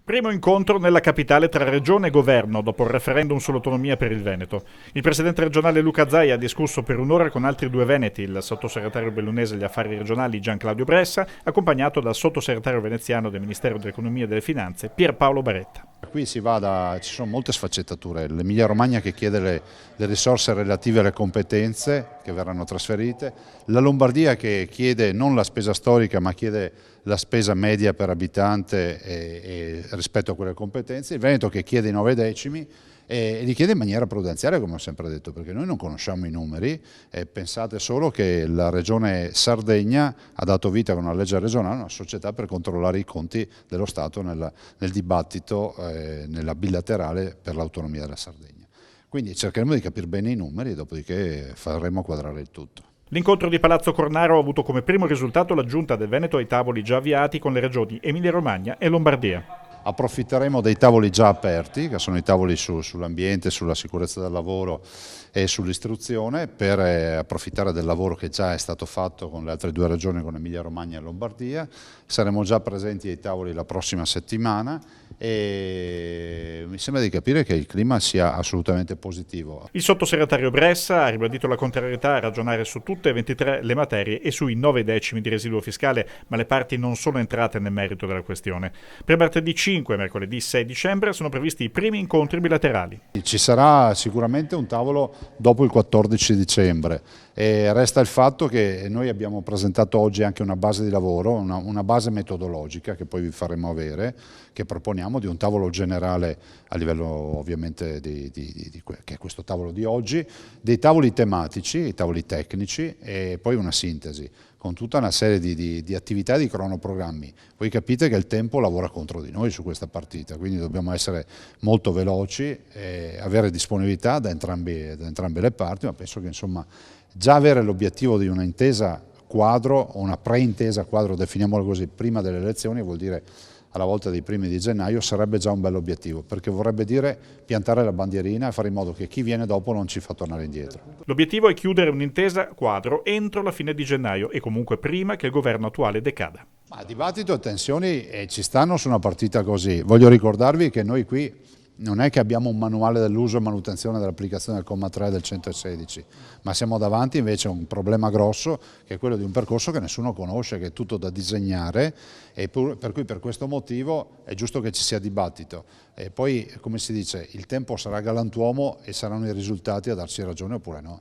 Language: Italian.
Primo incontro nella capitale tra regione e governo dopo il referendum sull'autonomia per il Veneto. Il presidente regionale Luca Zaia ha discusso per un'ora con altri due veneti, il sottosegretario bellunese agli affari regionali Gian Claudio Bressa, accompagnato dal sottosegretario veneziano del Ministero dell'Economia e delle Finanze Pierpaolo Baretta. Qui ci sono molte sfaccettature, l'Emilia Romagna che chiede le risorse relative alle competenze che verranno trasferite, la Lombardia che chiede non la spesa storica ma chiede la spesa media per abitante rispetto a quelle competenze, il Veneto che chiede i 9 decimi e li chiede in maniera prudenziale, come ho sempre detto, perché noi non conosciamo i numeri. Pensate solo che la regione Sardegna ha dato vita con una legge regionale a una società per controllare i conti dello Stato nel dibattito, nella bilaterale per l'autonomia della Sardegna. Quindi cercheremo di capire bene i numeri e dopodiché faremo quadrare il tutto. L'incontro di Palazzo Cornaro ha avuto come primo risultato l'aggiunta del Veneto ai tavoli già avviati con le regioni Emilia-Romagna e Lombardia. Approfitteremo dei tavoli già aperti, che sono i tavoli sull'ambiente, sulla sicurezza del lavoro e sull'istruzione, per approfittare del lavoro che già è stato fatto con le altre due regioni, con Emilia Romagna e Lombardia. Saremo già presenti ai tavoli la prossima settimana e mi sembra di capire che il clima sia assolutamente positivo. Il sottosegretario Bressa ha ribadito la contrarietà a ragionare su tutte e 23 le materie e sui 9 decimi di residuo fiscale, ma le parti non sono entrate nel merito della questione. Per martedì 5 e mercoledì 6 dicembre sono previsti i primi incontri bilaterali. Ci sarà sicuramente un tavolo dopo il 14 dicembre e resta il fatto che noi abbiamo presentato oggi anche una base di lavoro, una base metodologica che poi vi faremo avere, che proponiamo di un tavolo generale a livello ovviamente che è questo tavolo di oggi, dei tavoli tematici, i tavoli tecnici e poi una sintesi con tutta una serie di attività e di cronoprogrammi. Voi capite che il tempo lavora contro di noi su questa partita, quindi dobbiamo essere molto veloci, avere disponibilità da entrambe le parti, ma penso che insomma già avere l'obiettivo di una intesa quadro o una pre-intesa quadro, definiamola così, prima delle elezioni vuol dire alla volta dei primi di gennaio sarebbe già un bel obiettivo, perché vorrebbe dire piantare la bandierina e fare in modo che chi viene dopo non ci fa tornare indietro. L'obiettivo è chiudere un'intesa quadro entro la fine di gennaio e comunque prima che il governo attuale decada. Ma dibattito e tensioni ci stanno su una partita così. Voglio ricordarvi che noi qui non è che abbiamo un manuale dell'uso e manutenzione dell'applicazione del comma 3 del 116, ma siamo davanti invece a un problema grosso che è quello di un percorso che nessuno conosce, che è tutto da disegnare e per cui per questo motivo è giusto che ci sia dibattito. E poi, come si dice, il tempo sarà galantuomo e saranno i risultati a darci ragione oppure no.